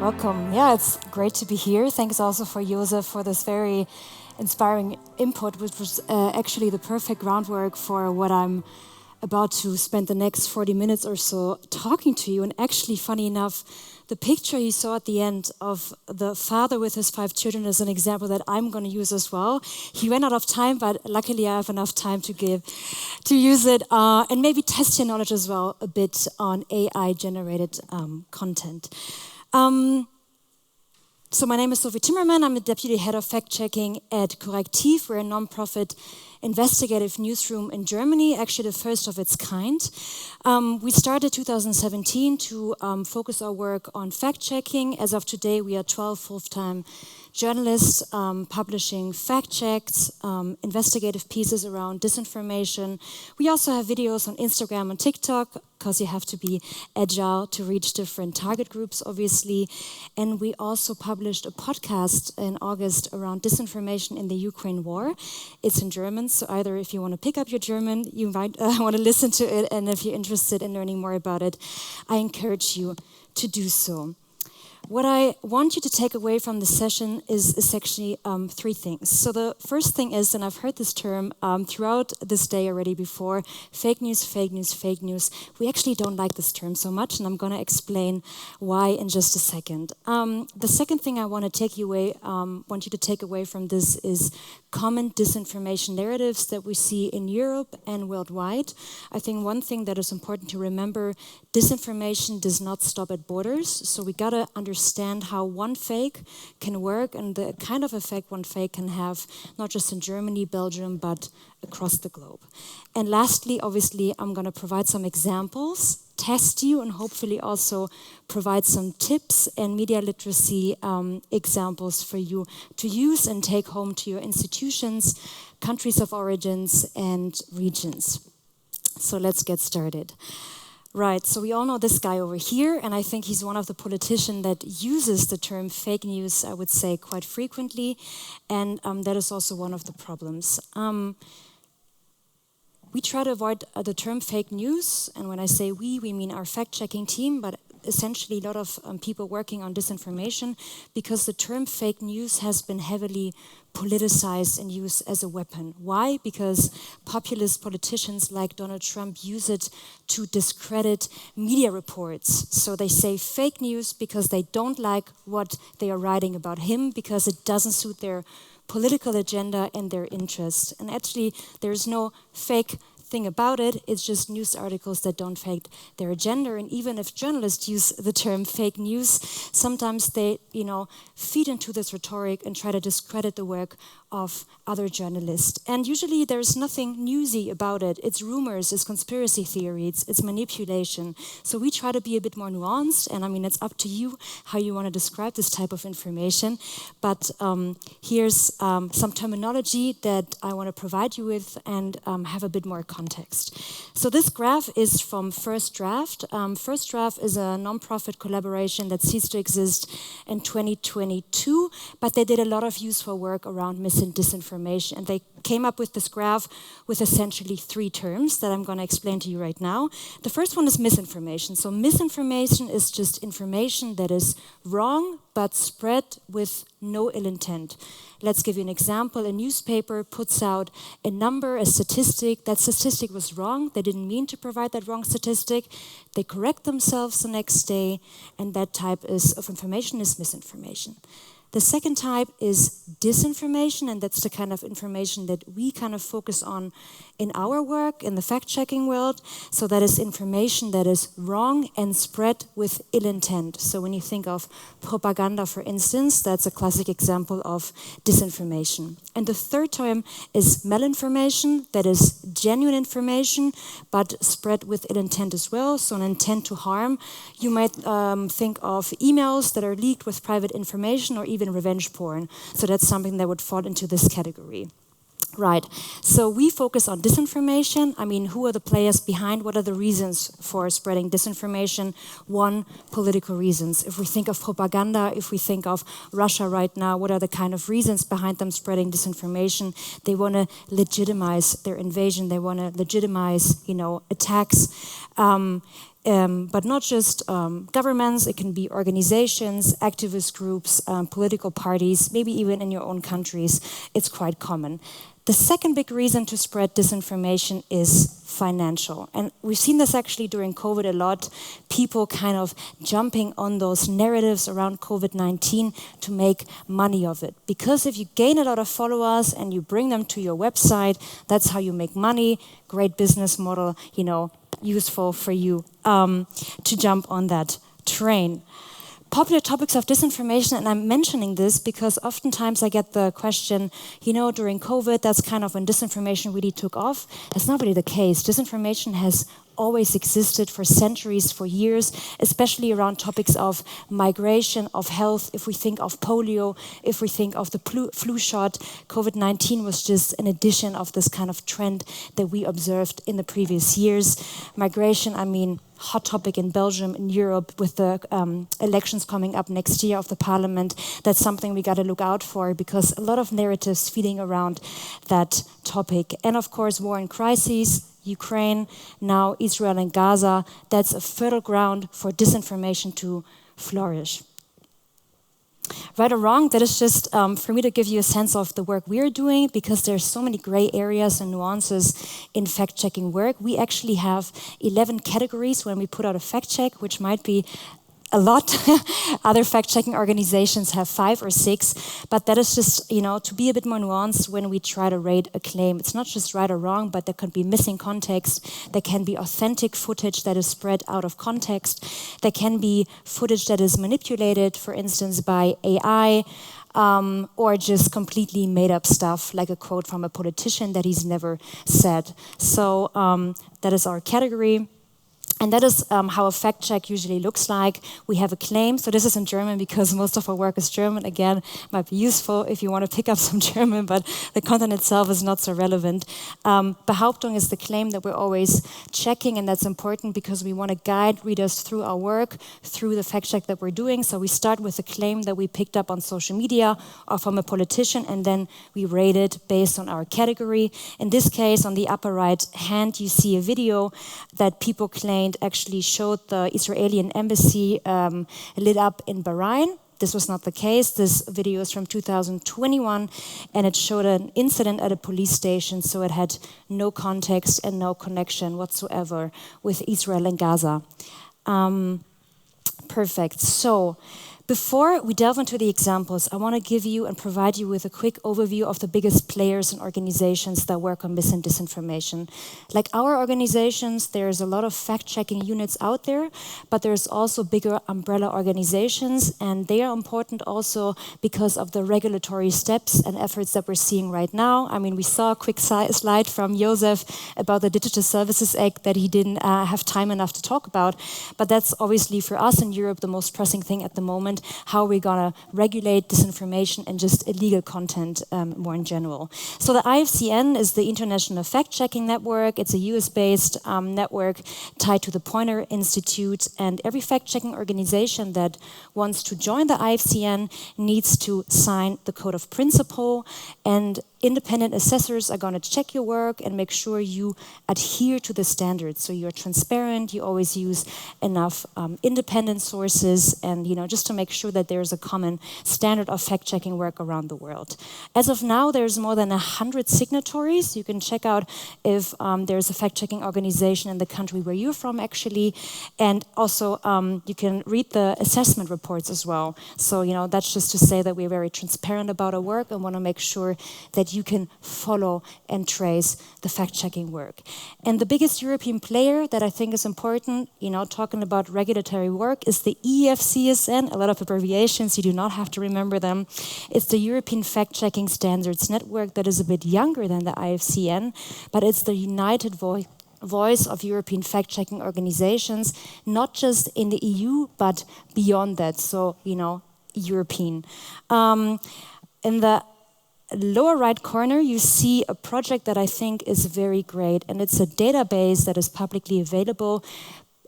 Welcome. Yeah, it's great to be here. Thanks also for Josef for this very inspiring input, which was actually the perfect groundwork for what I'm about to spend the next 40 minutes or so talking to you. And actually, funny enough, the picture you saw at the end of the father with his 5 children is an example that I'm going to use as well. He ran out of time, but luckily I have enough time to use it and maybe test your knowledge as well a bit on AI-generated content. So my name is Sophie Timmermann. I'm the Deputy Head of Fact-Checking at Correctiv. We're a non-profit investigative newsroom in Germany, actually the first of its kind. We started 2017 to focus our work on fact-checking. As of today, we are 12 full-time journalists publishing fact checks, investigative pieces around disinformation. We also have videos on Instagram and TikTok, because you have to be agile to reach different target groups, obviously. And we also published a podcast in August around disinformation in the Ukraine war. It's in German, so either if you want to pick up your German, you might want to listen to it, and if you're interested in learning more about it, I encourage you to do so. What I want you to take away from this session is actually 3 things. So the first thing is, and I've heard this term throughout this day already before, fake news, fake news, fake news. We actually don't like this term so much, and I'm going to explain why in just a second. The second thing I want you to take away from this is common disinformation narratives that we see in Europe and worldwide. I think one thing that is important to remember, disinformation does not stop at borders, so we gotta understand how one fake can work and the kind of effect one fake can have, not just in Germany, Belgium, but across the globe. And lastly, obviously, I'm gonna provide some examples, test you, and hopefully also provide some tips and media literacy examples for you to use and take home to your institutions, countries of origins, and regions. So let's get started. Right, so we all know this guy over here, and I think he's one of the politicians that uses the term fake news, I would say, quite frequently, and that is also one of the problems. We try to avoid the term fake news, and when I say we mean our fact-checking team, but essentially a lot of people working on disinformation, because the term fake news has been heavily politicized and used as a weapon. Why? Because populist politicians like Donald Trump use it to discredit media reports. So they say fake news because they don't like what they are writing about him, because it doesn't suit their political agenda and their interest. And actually, there's no fake thing about it. It's just news articles that don't fake their agenda. And even if journalists use the term fake news, sometimes they, feed into this rhetoric and try to discredit the work of other journalists. And usually there's nothing newsy about it. It's rumors, it's conspiracy theories, it's manipulation. So we try to be a bit more nuanced, and it's up to you how you want to describe this type of information. But here's some terminology that I want to provide you with and have a bit more context. So this graph is from First Draft. First Draft is a non-profit collaboration that ceased to exist in 2022, but they did a lot of useful work around mis and disinformation. And they came up with this graph with essentially 3 terms that I'm going to explain to you right now. The first one is misinformation. So misinformation is just information that is wrong but spread with no ill intent. Let's give you an example. A newspaper puts out a number, a statistic. That statistic was wrong. They didn't mean to provide that wrong statistic. They correct themselves the next day, and that type of information is misinformation. The second type is disinformation, and that's the kind of information that we kind of focus on in our work, in the fact-checking world. So that is information that is wrong and spread with ill intent. So when you think of propaganda, for instance, that's a classic example of disinformation. And the third term is malinformation, that is genuine information, but spread with ill intent as well, so an intent to harm. You might think of emails that are leaked with private information, or even revenge porn. So that's something that would fall into this category. Right, so we focus on disinformation. Who are the players behind? What are the reasons for spreading disinformation? 1, political reasons. If we think of propaganda, if we think of Russia right now, what are the kind of reasons behind them spreading disinformation? They want to legitimize their invasion. They want to legitimize, attacks. but not just governments, it can be organizations, activist groups, political parties, maybe even in your own countries. It's quite common. The second big reason to spread disinformation is financial. And we've seen this actually during COVID a lot, people kind of jumping on those narratives around COVID-19 to make money of it. Because if you gain a lot of followers and you bring them to your website, that's how you make money. Great business model, you know, useful for you to jump on that train. Popular topics of disinformation, and I'm mentioning this because oftentimes I get the question, you know, during COVID, that's kind of when disinformation really took off. That's not really the case. Disinformation has always existed for centuries, for years, especially around topics of migration, of health. If we think of polio, if we think of the flu shot, COVID-19 was just an addition of this kind of trend that we observed in the previous years. Migration, I mean, hot topic in Belgium, in Europe, with the elections coming up next year of the parliament. That's something we got to look out for because a lot of narratives feeding around that topic. And of course, war and crises, Ukraine, now Israel and Gaza, that's a fertile ground for disinformation to flourish. Right or wrong, that is just for me to give you a sense of the work we're doing because there's so many gray areas and nuances in fact-checking work. We actually have 11 categories when we put out a fact check, which might be a lot. Other fact-checking organizations have 5 or 6, but that is just, you know, to be a bit more nuanced when we try to rate a claim. It's not just right or wrong, but there can be missing context. There can be authentic footage that is spread out of context. There can be footage that is manipulated, for instance, by AI, or just completely made up stuff, like a quote from a politician that he's never said. So that is our category. And that is how a fact check usually looks like. We have a claim, so this is in German because most of our work is German. Again, might be useful if you want to pick up some German, but the content itself is not so relevant. Behauptung is the claim that we're always checking, and that's important because we want to guide readers through our work, through the fact check that we're doing. So we start with a claim that we picked up on social media or from a politician, and then we rate it based on our category. In this case, on the upper right hand, you see a video that people claim actually showed the Israeli embassy lit up in Bahrain. This was not the case. This video is from 2021, and it showed an incident at a police station, so it had no context and no connection whatsoever with Israel and Gaza. Perfect. So, before we delve into the examples, I want to give you and provide you with a quick overview of the biggest players and organizations that work on mis and disinformation. Like our organizations, there's a lot of fact-checking units out there, but there's also bigger umbrella organizations, and they are important also because of the regulatory steps and efforts that we're seeing right now. I mean, we saw a quick slide from Josef about the Digital Services Act that he didn't have time enough to talk about, but that's obviously for us in Europe the most pressing thing at the moment. How are we going to regulate disinformation and just illegal content more in general? So the IFCN is the International Fact-Checking Network. It's a US-based network tied to the Poynter Institute, and every fact-checking organization that wants to join the IFCN needs to sign the Code of Principle, and independent assessors are going to check your work and make sure you adhere to the standards. So you're transparent, you always use enough independent sources, and just to make sure that there's a common standard of fact-checking work around the world. As of now, there's more than 100 signatories. You can check out if there's a fact-checking organization in the country where you're from, actually, and also you can read the assessment reports as well. So that's just to say that we're very transparent about our work and want to make sure that you can follow and trace the fact-checking work. And the biggest European player that I think is important, talking about regulatory work, is the EFCSN, a lot of abbreviations, you do not have to remember them. It's the European Fact-Checking Standards Network that is a bit younger than the IFCN, but it's the united voice of European fact-checking organizations, not just in the EU, but beyond that, so, European. In the lower right corner, you see a project that I think is very great, and it's a database that is publicly available.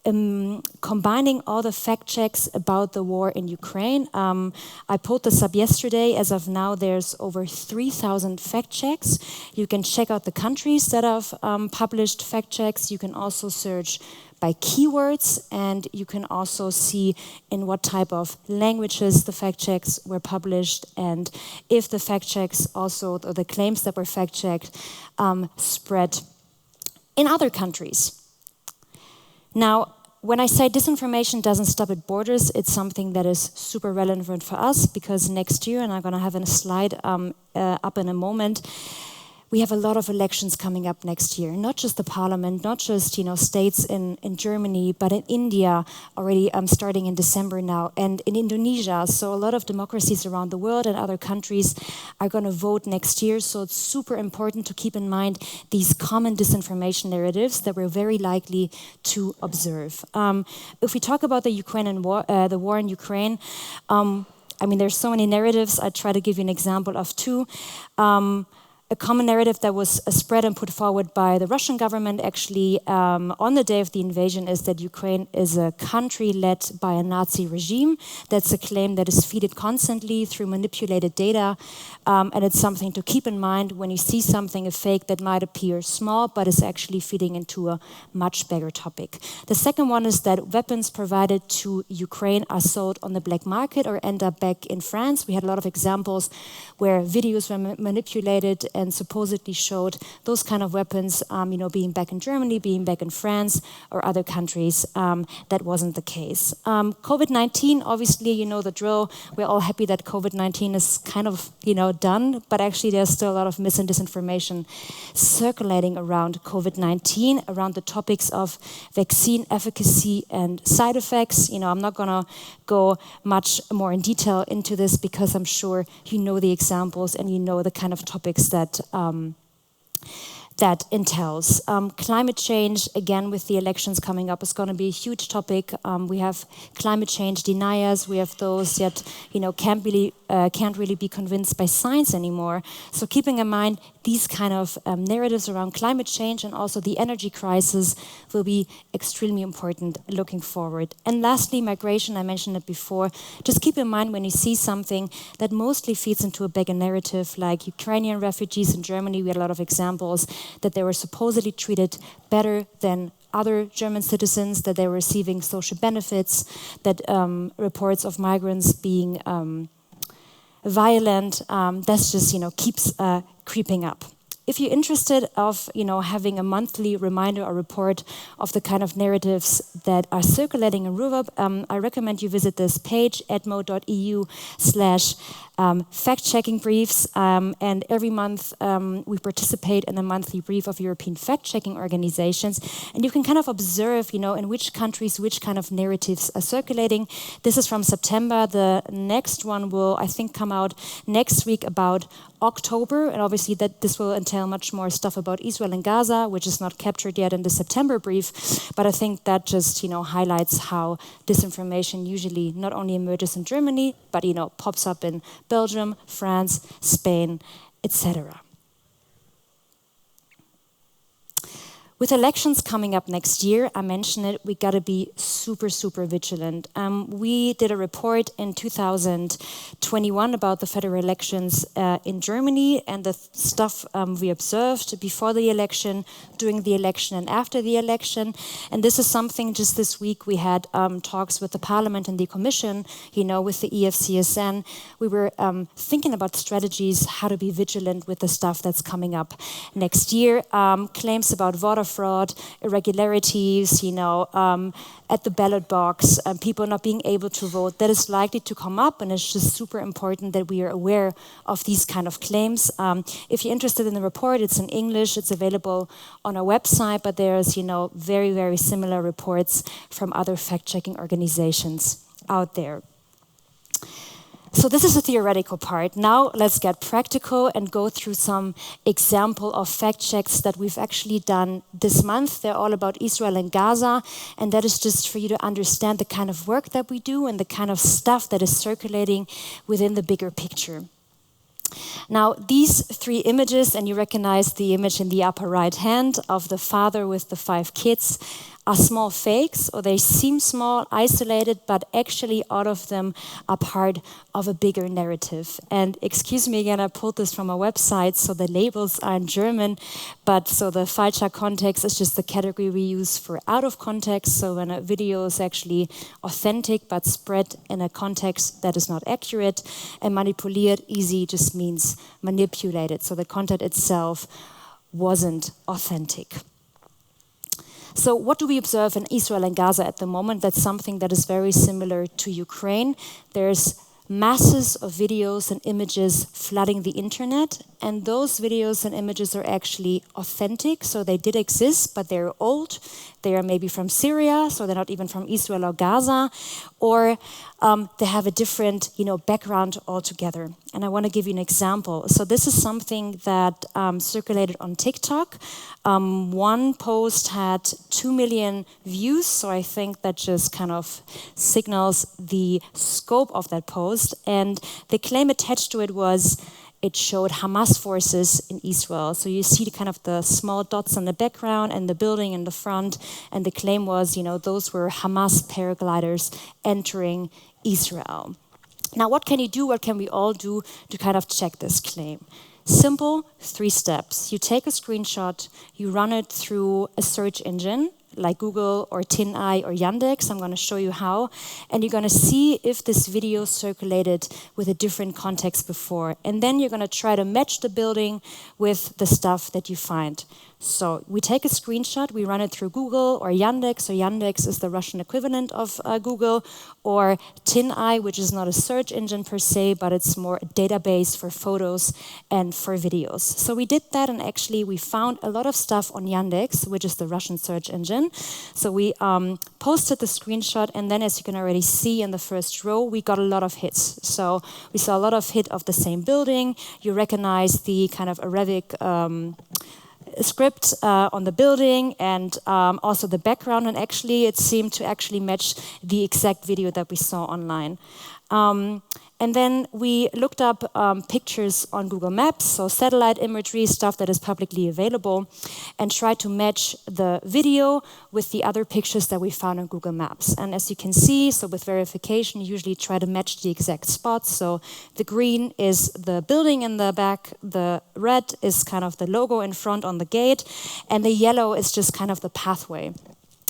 combining all the fact checks about the war in Ukraine. I pulled this up yesterday. As of now, there's over 3,000 fact checks. You can check out the countries that have published fact checks. You can also search by keywords, and you can also see in what type of languages the fact checks were published, and if the fact checks also, or the claims that were fact checked, spread in other countries. Now, when I say disinformation doesn't stop at borders, it's something that is super relevant for us, because next year, and I'm going to have a slide up in a moment, we have a lot of elections coming up next year. Not just the parliament, not just states in Germany, but in India already starting in December now, and in Indonesia. So a lot of democracies around the world and other countries are going to vote next year. So it's super important to keep in mind these common disinformation narratives that we're very likely to observe. If we talk about the Ukrainian war, the war in Ukraine, I mean, there's so many narratives. I try to give you an example of two. A common narrative that was spread and put forward by the Russian government actually on the day of the invasion is that Ukraine is a country led by a Nazi regime. That's a claim that is fed constantly through manipulated data, and it's something to keep in mind when you see something, a fake that might appear small but is actually feeding into a much bigger topic. The second one is that weapons provided to Ukraine are sold on the black market or end up back in France. We had a lot of examples where videos were manipulated and supposedly showed those kind of weapons, being back in Germany, being back in France or other countries. That wasn't the case. COVID-19, obviously, you know the drill. We're all happy that COVID-19 is kind of, done, but actually there's still a lot of mis and disinformation circulating around COVID-19, around the topics of vaccine efficacy and side effects. I'm not gonna go much more in detail into this because I'm sure you know the examples and you know the kind of topics that that entails. Climate change, again, with the elections coming up, is going to be a huge topic. We have climate change deniers. We have those that can't really be convinced by science anymore. So keeping in mind these kind of narratives around climate change and also the energy crisis will be extremely important looking forward. And lastly, migration, I mentioned it before. Just keep in mind when you see something that mostly feeds into a bigger narrative, like Ukrainian refugees in Germany, we had a lot of examples that they were supposedly treated better than other German citizens, that they were receiving social benefits, that reports of migrants being violent, that's just keeps creeping up. If you're interested of having a monthly reminder or report of the kind of narratives that are circulating in Europe, I recommend you visit this page, edmo.eu/fact-checking briefs, and every month we participate in a monthly brief of European fact-checking organizations, and you can kind of observe, in which countries which kind of narratives are circulating. This is from September. The next one will, I think, come out next week about October, and obviously that this will entail much more stuff about Israel and Gaza, which is not captured yet in the September brief, but I think that just highlights how disinformation usually not only emerges in Germany, but pops up in Belgium, France, Spain, etc. With elections coming up next year, I mentioned it, we got to be super, super vigilant. We did a report in 2021 about the federal elections in Germany and the stuff we observed before the election, during the election, and after the election. And this is something just this week we had talks with the Parliament and the Commission, with the EFCSN. We were thinking about strategies, how to be vigilant with the stuff that's coming up next year. Claims about voter fraud, irregularities, at the ballot box, people not being able to vote, that is likely to come up, and it's just super important that we are aware of these kind of claims. If you're interested in the report, it's in English, it's available on our website, but there's, very, very similar reports from other fact-checking organizations out there. So this is the theoretical part. Now let's get practical and go through some example of fact checks that we've actually done this month. They're all about Israel and Gaza, and that is just for you to understand the kind of work that we do and the kind of stuff that is circulating within the bigger picture. Now, these three images, and you recognize the image in the upper right hand of the father with the 5 kids, are small fakes, or they seem small, isolated, but actually all of them are part of a bigger narrative. And excuse me again, I pulled this from a website, so the labels are in German, but so the falscher Kontext is just the category we use for out of context, so when a video is actually authentic but spread in a context that is not accurate, and manipuliert, easy, just means manipulated, so the content itself wasn't authentic. So what do we observe in Israel and Gaza at the moment? That's something that is very similar to Ukraine. There's masses of videos and images flooding the internet, and those videos and images are actually authentic, so they did exist, but they're old. They are maybe from Syria, so they're not even from Israel or Gaza, or they have a different, background altogether. And I want to give you an example. So this is something that circulated on TikTok. One post had 2 million views, so I think that just kind of signals the scope of that post. And the claim attached to it was it showed Hamas forces in Israel. So you see kind of the small dots on the background and the building in the front. And the claim was, those were Hamas paragliders entering Israel. Now, what can you do? What can we all do to kind of check this claim? Simple, 3 steps. You take a screenshot, you run it through a search engine, like Google or TinEye or Yandex. I'm going to show you how. And you're going to see if this video circulated with a different context before. And then you're going to try to match the building with the stuff that you find. So we take a screenshot, we run it through Google or Yandex. So Yandex is the Russian equivalent of Google, or TinEye, which is not a search engine per se, but it's more a database for photos and for videos. So we did that, and actually we found a lot of stuff on Yandex, which is the Russian search engine. So we posted the screenshot, and then as you can already see in the first row, we got a lot of hits. So we saw a lot of hit of the same building. You recognize the kind of Arabic script on the building, and also the background, and actually it seemed to actually match the exact video that we saw online. And then we looked up pictures on Google Maps, so satellite imagery, stuff that is publicly available, and tried to match the video with the other pictures that we found on Google Maps. And as you can see, so with verification, you usually try to match the exact spots. So the green is the building in the back, the red is kind of the logo in front on the gate, and the yellow is just kind of the pathway.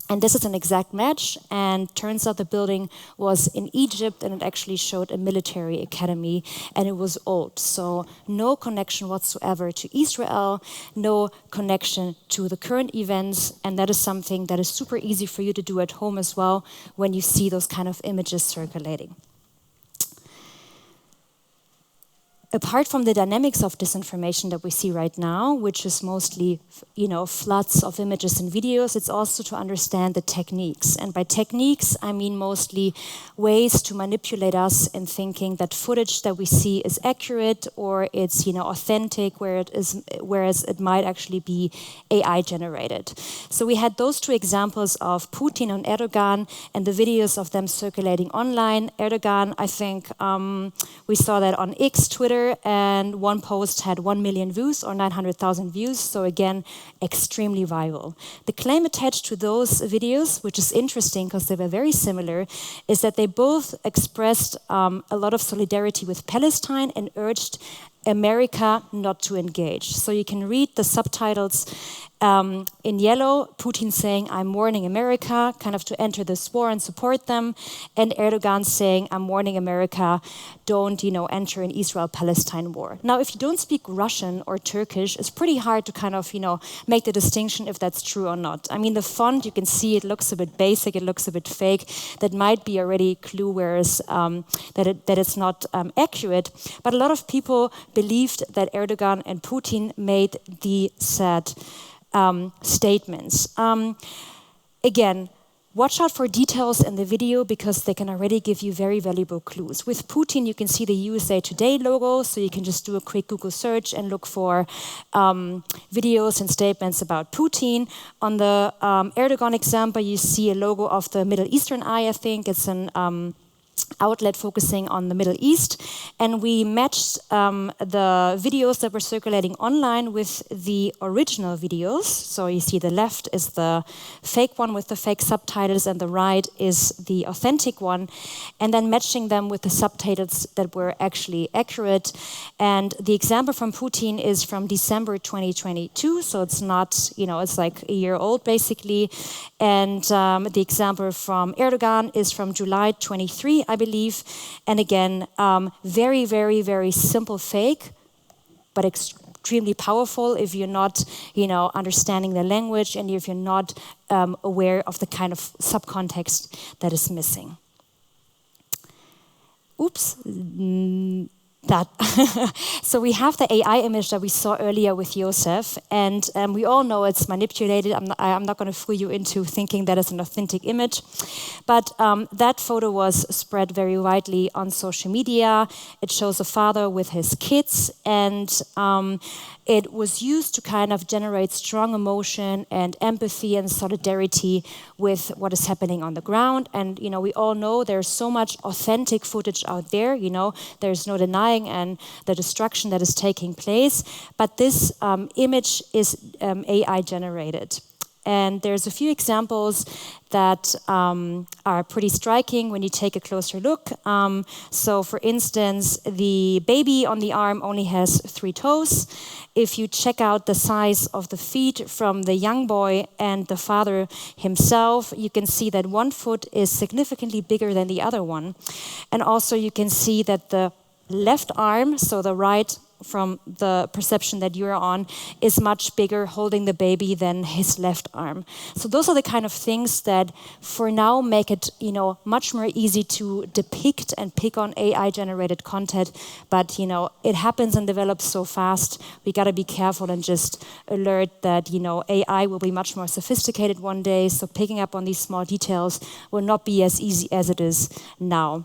And this is an exact match, and turns out the building was in Egypt, and it actually showed a military academy, and it was old. So no connection whatsoever to Israel, no connection to the current events, and that is something that is super easy for you to do at home as well when you see those kind of images circulating. Apart from the dynamics of disinformation that we see right now, which is mostly, floods of images and videos, it's also to understand the techniques. And by techniques, I mean mostly ways to manipulate us in thinking that footage that we see is accurate or it's, authentic, whereas it might actually be AI generated. So we had those 2 examples of Putin and Erdogan and the videos of them circulating online. Erdogan, I think we saw that on X, Twitter, and one post had 1 million views or 900,000 views, so again, extremely viral. The claim attached to those videos, which is interesting because they were very similar, is that they both expressed a lot of solidarity with Palestine and urged America not to engage. So you can read the subtitles in yellow, Putin saying, I'm warning America, kind of to enter this war and support them, and Erdogan saying, I'm warning America, don't, enter an Israel-Palestine war. Now, if you don't speak Russian or Turkish, it's pretty hard to kind of, make the distinction if that's true or not. I mean, the font, you can see it looks a bit basic, it looks a bit fake. That might be already a clue, whereas that it's not accurate. But a lot of people believed that Erdogan and Putin made the said statements. Again, watch out for details in the video because they can already give you very valuable clues. With Putin, you can see the USA Today logo, so you can just do a quick Google search and look for videos and statements about Putin. On the Erdogan example, you see a logo of the Middle Eastern Eye, I think. It's an outlet focusing on the Middle East, and we matched the videos that were circulating online with the original videos. So you see the left is the fake one with the fake subtitles, and the right is the authentic one, and then matching them with the subtitles that were actually accurate. And the example from Putin is from December 2022, so it's not, it's like a year old basically. And the example from Erdogan is from July 23, I believe. And again, very, very, very simple fake, but extremely powerful if you're not, understanding the language and if you're not aware of the kind of subcontext that is missing. Oops. That. So we have the AI image that we saw earlier with Joseph, and we all know it's manipulated. I'm not going to fool you into thinking that is an authentic image, but that photo was spread very widely on social media. It shows a father with his kids, and it was used to kind of generate strong emotion and empathy and solidarity with what is happening on the ground. And we all know there's so much authentic footage out there. There's no denying and the destruction that is taking place. But this image is AI generated. And there's a few examples that are pretty striking when you take a closer look. So for instance, the baby on the arm only has 3 toes. If you check out the size of the feet from the young boy and the father himself, you can see that one foot is significantly bigger than the other one. And also you can see that the left arm, so the right from the perception that you're on, is much bigger holding the baby than his left arm. So those are the kind of things that for now make it, much more easy to depict and pick on AI generated content. But, it happens and develops so fast. We got to be careful and just alert that, AI will be much more sophisticated one day. So picking up on these small details will not be as easy as it is now.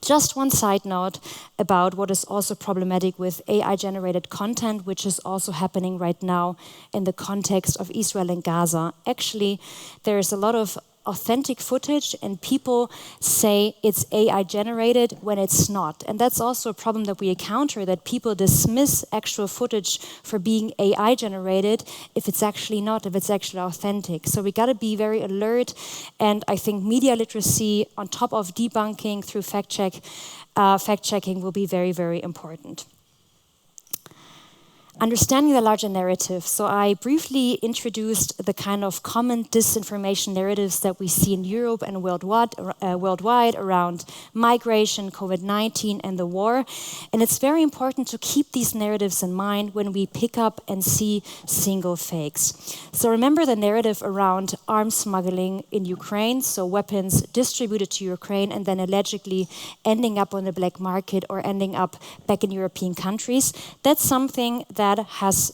Just one side note about what is also problematic with AI-generated content, which is also happening right now in the context of Israel and Gaza. Actually, there is a lot of authentic footage, and people say it's AI-generated when it's not. And that's also a problem that we encounter, that people dismiss actual footage for being AI-generated if it's actually not, if it's actually authentic. So we got to be very alert, and I think media literacy on top of debunking through fact-checking will be very, very important. Understanding the larger narrative. So I briefly introduced the kind of common disinformation narratives that we see in Europe and worldwide around migration, COVID-19, and the war. And it's very important to keep these narratives in mind when we pick up and see single fakes. So remember the narrative around arms smuggling in Ukraine, so weapons distributed to Ukraine and then allegedly ending up on the black market or ending up back in European countries. That's something that has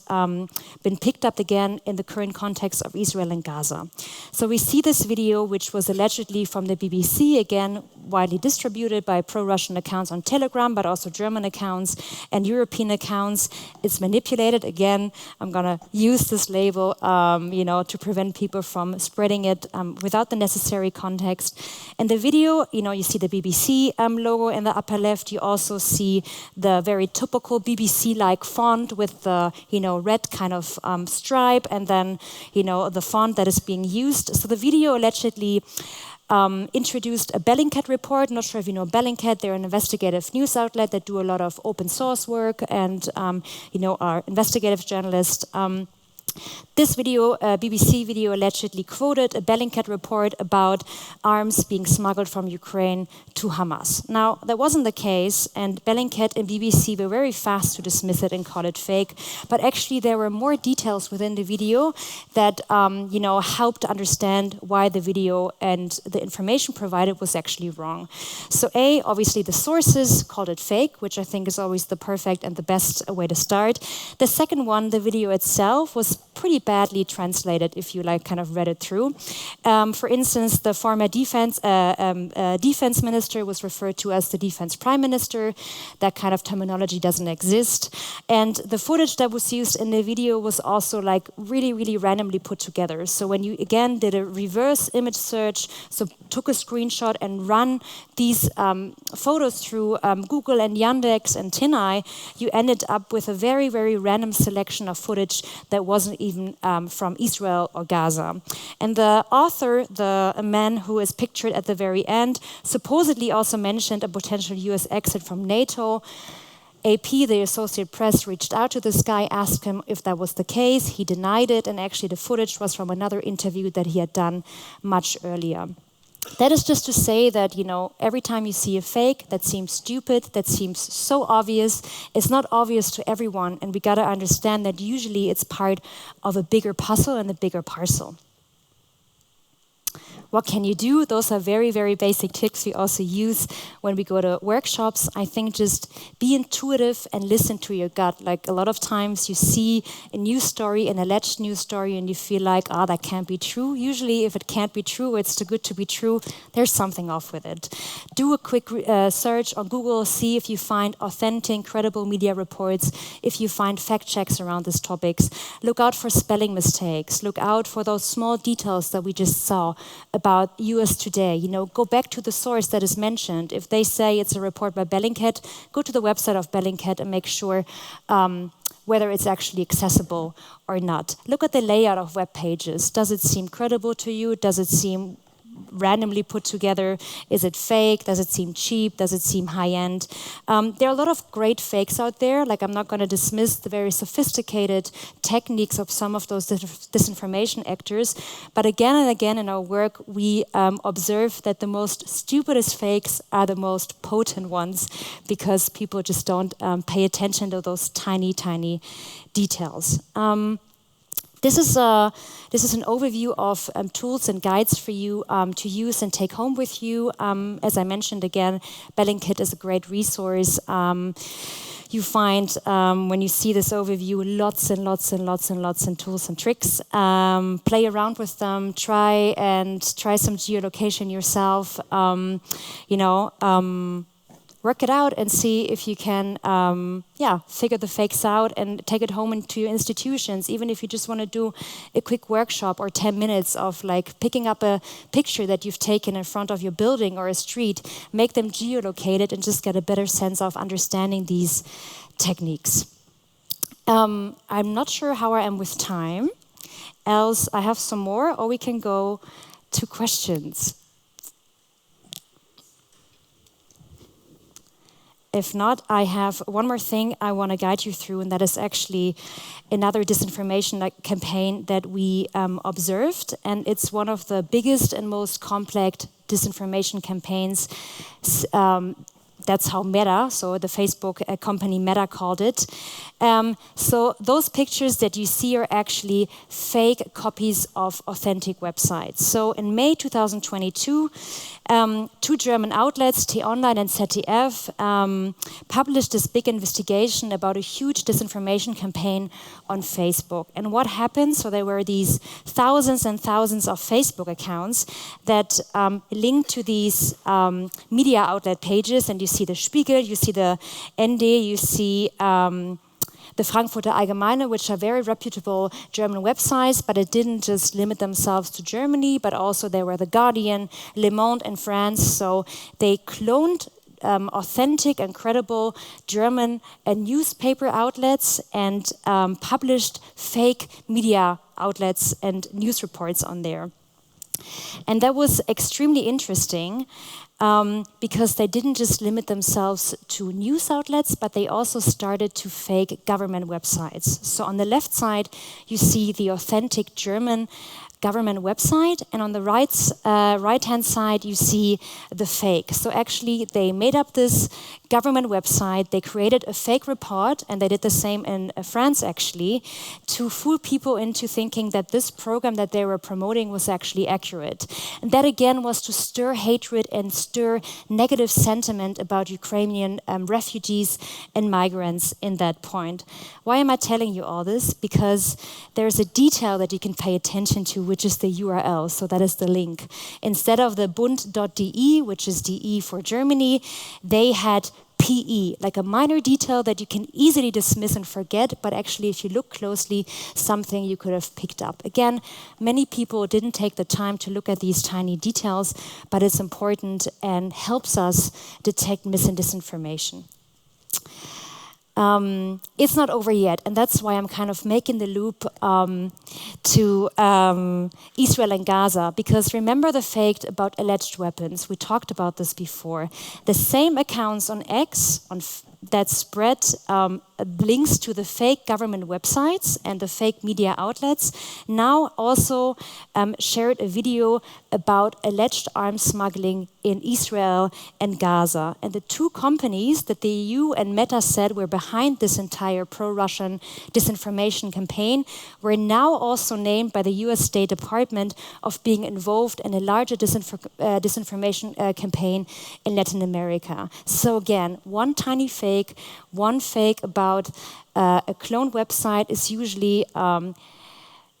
been picked up again in the current context of Israel and Gaza. So we see this video, which was allegedly from the BBC, again, widely distributed by pro-Russian accounts on Telegram, but also German accounts and European accounts. It's manipulated. Again, I'm going to use this label, to prevent people from spreading it without the necessary context. And the video, you see the BBC logo in the upper left. You also see the very typical BBC-like font with the, red kind of stripe, and then, the font that is being used. So the video allegedly introduced a Bellingcat report. Not sure if you know Bellingcat. They're an investigative news outlet that do a lot of open source work and, are investigative journalists. This video, BBC video, allegedly quoted a Bellingcat report about arms being smuggled from Ukraine to Hamas. Now, that wasn't the case, and Bellingcat and BBC were very fast to dismiss it and call it fake. But actually, there were more details within the video that, helped understand why the video and the information provided was actually wrong. So, obviously, the sources called it fake, which I think is always the perfect and the best way to start. The second one, the video itself, was pretty badly translated if you like kind of read it through. For instance, the former defense minister was referred to as the defense prime minister. That kind of terminology doesn't exist. And the footage that was used in the video was also like really, really randomly put together. So when you again did a reverse image search, so took a screenshot and run these photos through Google and Yandex and TinEye, you ended up with a very, very random selection of footage that wasn't even from Israel or Gaza. And the author, a man who is pictured at the very end, supposedly also mentioned a potential US exit from NATO. AP, the Associated Press, reached out to this guy, asked him if that was the case. He denied it, and actually the footage was from another interview that he had done much earlier. That is just to say that, you know, every time you see a fake that seems stupid, that seems so obvious, it's not obvious to everyone, and we gotta understand that usually it's part of a bigger puzzle and a bigger parcel. What can you do? Those are very, very basic tips we also use when we go to workshops. I think just be intuitive and listen to your gut. Like a lot of times you see a news story, an alleged news story, and you feel like, that can't be true. Usually if it can't be true, it's too good to be true, there's something off with it. Do a quick search on Google, see if you find authentic, credible media reports, if you find fact checks around these topics. Look out for spelling mistakes. Look out for those small details that we just saw about US Today. You know, go back to the source that is mentioned. If they say it's a report by Bellingcat, go to the website of Bellingcat and make sure whether it's actually accessible or not. Look at the layout of web pages. Does it seem credible to you? Does it seem randomly put together? Is it fake? Does it seem cheap? Does it seem high-end? There are a lot of great fakes out there. Like, I'm not going to dismiss the very sophisticated techniques of some of those disinformation actors, but again and again in our work we observe that the most stupidest fakes are the most potent ones, because people just don't pay attention to those tiny, tiny details. This is an overview of tools and guides for you to use and take home with you. As I mentioned again, Bellingcat is a great resource. You find, when you see this overview, lots and lots and lots and lots of tools and tricks. Play around with them, try some geolocation yourself. Work it out and see if you can, figure the fakes out and take it home into your institutions. Even if you just want to do a quick workshop or 10 minutes of like picking up a picture that you've taken in front of your building or a street, make them geolocated and just get a better sense of understanding these techniques. I'm not sure how I am with time, else I have some more, or we can go to questions. If not, I have one more thing I want to guide you through, and that is actually another disinformation campaign that we observed, and it's one of the biggest and most complex disinformation campaigns. That's how Meta, so the Facebook company Meta, called it. So those pictures that you see are actually fake copies of authentic websites. So in May 2022, two German outlets, T-Online and ZDF, published this big investigation about a huge disinformation campaign on Facebook. And what happened? So there were these thousands and thousands of Facebook accounts that linked to these media outlet pages, and you see the Spiegel, you see the ND, you see the Frankfurter Allgemeine, which are very reputable German websites, but it didn't just limit themselves to Germany, but also there were The Guardian, Le Monde in France, so they cloned authentic and credible German newspaper outlets and published fake media outlets and news reports on there. And that was extremely interesting because they didn't just limit themselves to news outlets, but they also started to fake government websites. So on the left side, you see the authentic German government website, and on the right-hand side you see the fake. So actually they made up this government website, they created a fake report, and they did the same in France actually, to fool people into thinking that this program that they were promoting was actually accurate. And that again was to stir hatred and stir negative sentiment about Ukrainian refugees and migrants in that point. Why am I telling you all this? Because there's a detail that you can pay attention to, which is the URL, so that is the link. Instead of the Bund.de, which is DE for Germany, they had PE, like a minor detail that you can easily dismiss and forget, but actually if you look closely, something you could have picked up. Again, many people didn't take the time to look at these tiny details, but it's important and helps us detect mis and disinformation. It's not over yet, and that's why I'm kind of making the loop to Israel and Gaza, because remember the fake about alleged weapons. We talked about this before. The same accounts on X that spread links to the fake government websites and the fake media outlets now also shared a video about alleged arms smuggling in Israel and Gaza. And the two companies that the EU and Meta said were behind this entire pro-Russian disinformation campaign were now also named by the US State Department of being involved in a larger disinformation campaign in Latin America. So again, one tiny fake, one fake about a cloned website is usually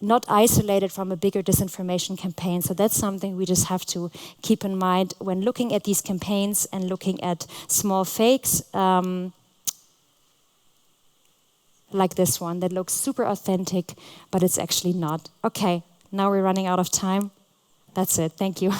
not isolated from a bigger disinformation campaign. So that's something we just have to keep in mind when looking at these campaigns and looking at small fakes like this one that looks super authentic, but it's actually not. Okay, now we're running out of time. That's it. Thank you.